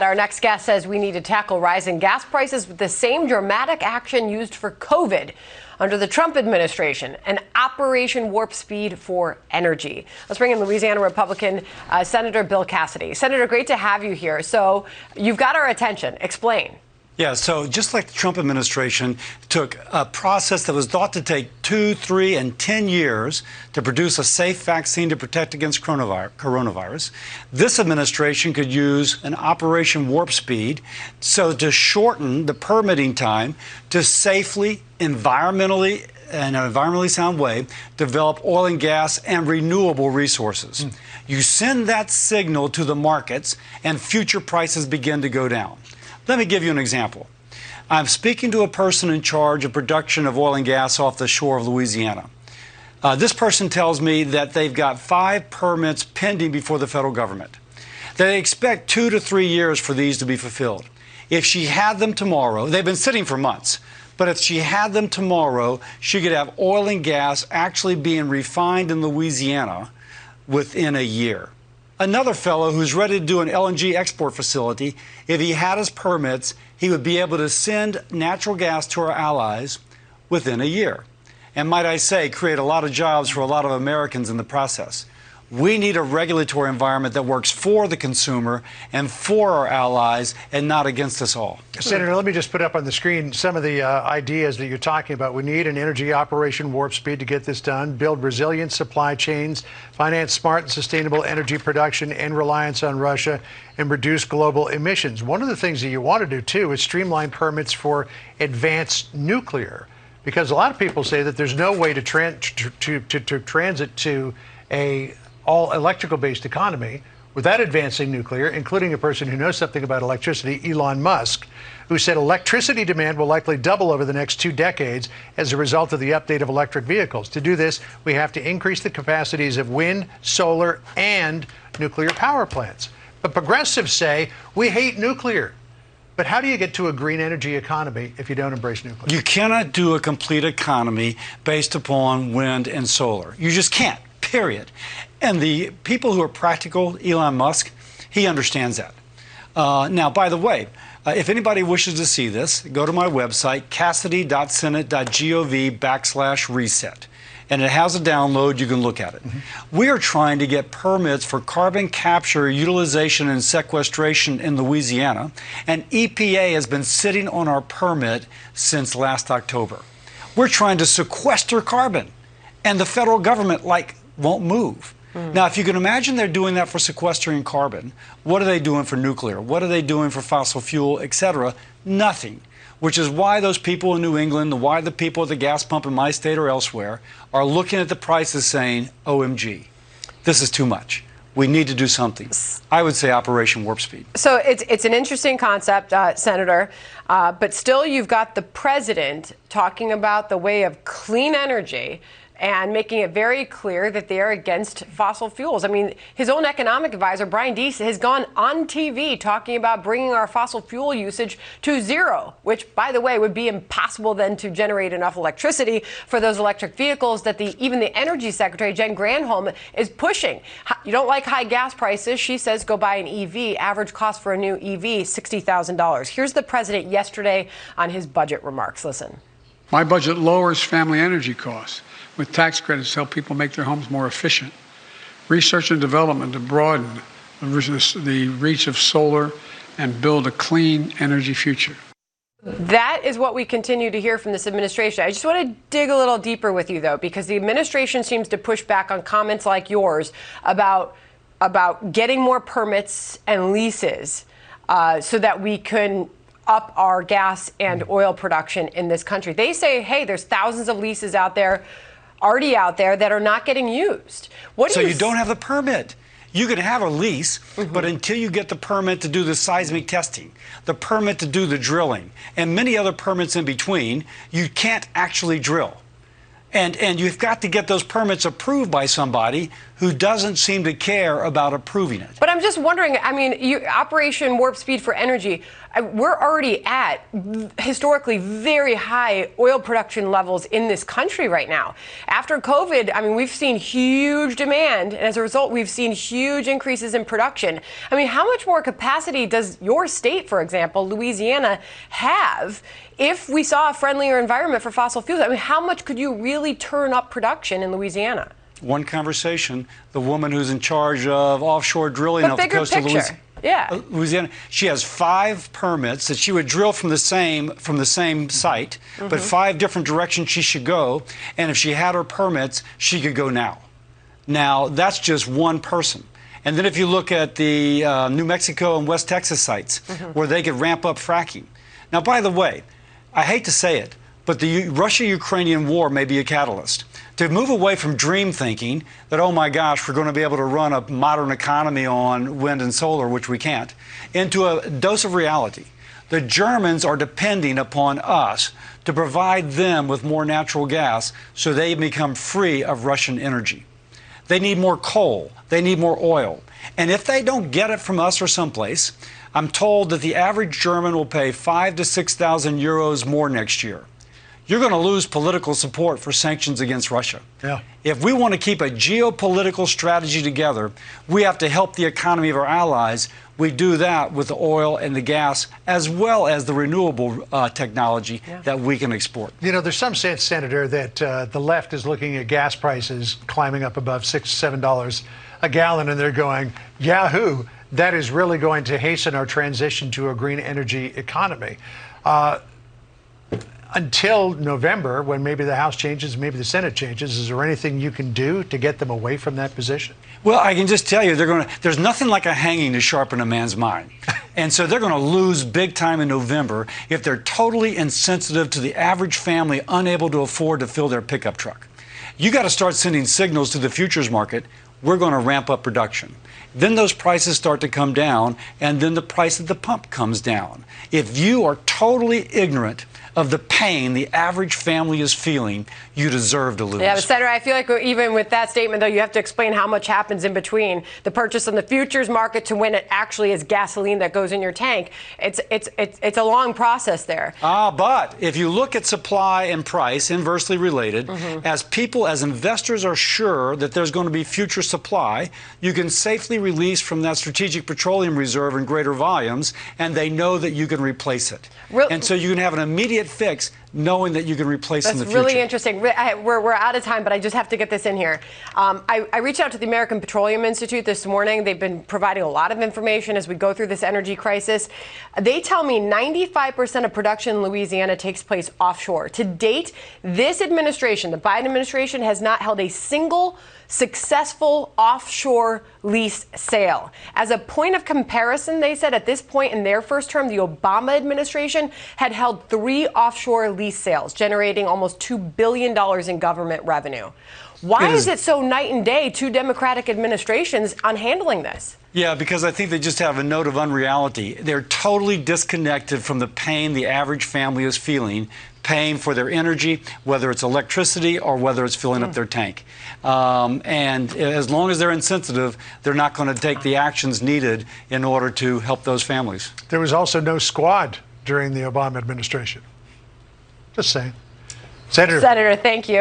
Our next guest says we need to tackle rising gas prices with the same dramatic action used for COVID under the Trump administration, an Operation Warp Speed for energy. Let's bring in Louisiana Republican Senator Bill Cassidy. Senator, great to have you here. So you've got our attention. Explain. Yeah, so just like the Trump administration took a process that was thought to take 2, 3, and 10 years to produce a safe vaccine to protect against coronavirus, this administration could use an Operation Warp Speed so to shorten the permitting time to safely, environmentally sound way, develop oil and gas and renewable resources. You send that signal to the markets and future prices begin to go down. Let me give you an example. I'm speaking to a person in charge of production of oil and gas off the shore of Louisiana. This person tells me that they've got 5 permits pending before the federal government. They expect 2 to 3 years for these to be fulfilled. If she had them tomorrow, they've been sitting for months, but if she had them tomorrow, she could have oil and gas actually being refined in Louisiana within a year. Another fellow who's ready to do an LNG export facility, if he had his permits, he would be able to send natural gas to our allies within a year. And might I say, create a lot of jobs for a lot of Americans in the process. We need a regulatory environment that works for the consumer and for our allies and not against us all. Senator, let me just put up on the screen some of the ideas that you're talking about. We need an energy Operation Warp Speed to get this done, build resilient supply chains, finance smart and sustainable energy production and reliance on Russia, and reduce global emissions. One of the things that you want to do, too, is streamline permits for advanced nuclear, because a lot of people say that there's no way to transit to a all electrical-based economy without advancing nuclear, including a person who knows something about electricity, Elon Musk, who said electricity demand will likely double over the next 2 decades as a result of the update of electric vehicles. To do this, we have to increase the capacities of wind, solar, and nuclear power plants. But progressives say we hate nuclear. But how do you get to a green energy economy if you don't embrace nuclear? You cannot do a complete economy based upon wind and solar. You just can't, period. And the people who are practical, Elon Musk, he understands that. Now, by the way, if anybody wishes to see this, go to my website, cassidy.senate.gov/reset. And it has a download. You can look at it. We are trying to get permits for carbon capture, utilization, and sequestration in Louisiana. And EPA has been sitting on our permit since last October. We're trying to sequester carbon. And the federal government, won't move. Now, if you can imagine they're doing that for sequestering carbon, what are they doing for nuclear? What are they doing for fossil fuel, et cetera? Nothing. Which is why those people in New England, why the people at the gas pump in my state or elsewhere are looking at the prices saying, OMG, this is too much. We need to do something. I would say Operation Warp Speed. So it's an interesting concept, Senator, but still you've got the president talking about the way of clean energy and making it very clear that they are against fossil fuels. I mean, his own economic advisor, Brian Deese, has gone on TV talking about bringing our fossil fuel usage to zero, which, by the way, would be impossible then to generate enough electricity for those electric vehicles that even the Energy Secretary, Jen Granholm, is pushing. You don't like high gas prices. She says go buy an EV. Average cost for a new EV, $60,000. Here's the president yesterday on his budget remarks. Listen. My budget lowers family energy costs with tax credits to help people make their homes more efficient. Research and development to broaden the reach of solar and build a clean energy future. That is what we continue to hear from this administration. I just want to dig a little deeper with you, though, because the administration seems to push back on comments like yours about getting more permits and leases so that we can up our gas and oil production in this country. They say, hey, there's thousands of leases already out there that are not getting used. So you don't have the permit. You can have a lease, but until you get the permit to do the seismic testing, the permit to do the drilling, and many other permits in between, you can't actually drill. And you've got to get those permits approved by somebody who doesn't seem to care about approving it. But I'm just wondering, I mean, Operation Warp Speed for Energy, we're already at historically very high oil production levels in this country right now. After COVID, I mean, we've seen huge demand, and as a result, we've seen huge increases in production. I mean, how much more capacity does your state, for example, Louisiana, have if we saw a friendlier environment for fossil fuels? I mean, how much could you really turn up production in Louisiana? One conversation, the woman who's in charge of offshore drilling off the coast of Louisiana, she has 5 permits that she would drill from the same site, but 5 different directions she should go. And if she had her permits, she could go now. Now, that's just one person. And then if you look at the New Mexico and West Texas sites, where they could ramp up fracking. Now, by the way, I hate to say it, but the Russia-Ukrainian war may be a catalyst to move away from dream thinking that, oh my gosh, we're going to be able to run a modern economy on wind and solar, which we can't, into a dose of reality. The Germans are depending upon us to provide them with more natural gas so they become free of Russian energy. They need more coal. They need more oil. And if they don't get it from us or someplace, I'm told that the average German will pay 5,000 to 6,000 euros more next year. You're going to lose political support for sanctions against Russia. Yeah. If we want to keep a geopolitical strategy together, we have to help the economy of our allies. We do that with the oil and the gas, as well as the renewable technology that we can export. You know, there's some sense, Senator, that the left is looking at gas prices climbing up above $6, $7 a gallon, and they're going, yahoo, that is really going to hasten our transition to a green energy economy. Until November, when maybe the House changes, maybe the Senate changes, is there anything you can do to get them away from that position? Well, I can just tell you, there's nothing like a hanging to sharpen a man's mind. And so they're going to lose big time in November if they're totally insensitive to the average family unable to afford to fill their pickup truck. You got to start sending signals to the futures market. We're going to ramp up production. Then those prices start to come down, and then the price at the pump comes down. If you are totally ignorant of the pain the average family is feeling, you deserve to lose. Yeah, but Senator, I feel like even with that statement, though, you have to explain how much happens in between the purchase on the futures market to when it actually is gasoline that goes in your tank. It's a long process there. But if you look at supply and price, inversely related, as investors are sure that there's going to be future supply, you can safely release from that strategic petroleum reserve in greater volumes, and they know that you can replace it. And so you can have an immediate fix knowing that you can replace in the future. That's really interesting. We're out of time, but I just have to get this in here. I reached out to the American Petroleum Institute this morning. They've been providing a lot of information as we go through this energy crisis. They tell me 95% of production in Louisiana takes place offshore. To date, this administration, the Biden administration, has not held a single successful offshore lease sale. As a point of comparison, they said at this point in their first term, the Obama administration had held 3 offshore lease sales, generating almost $2 billion in government revenue. Why is it so night and day, 2 Democratic administrations on handling this? Yeah, because I think they just have a note of unreality. They're totally disconnected from the pain the average family is feeling, paying for their energy, whether it's electricity or whether it's filling up their tank. And as long as they're insensitive, they're not going to take the actions needed in order to help those families. There was also no squad during the Obama administration. Just saying. Senator, thank you.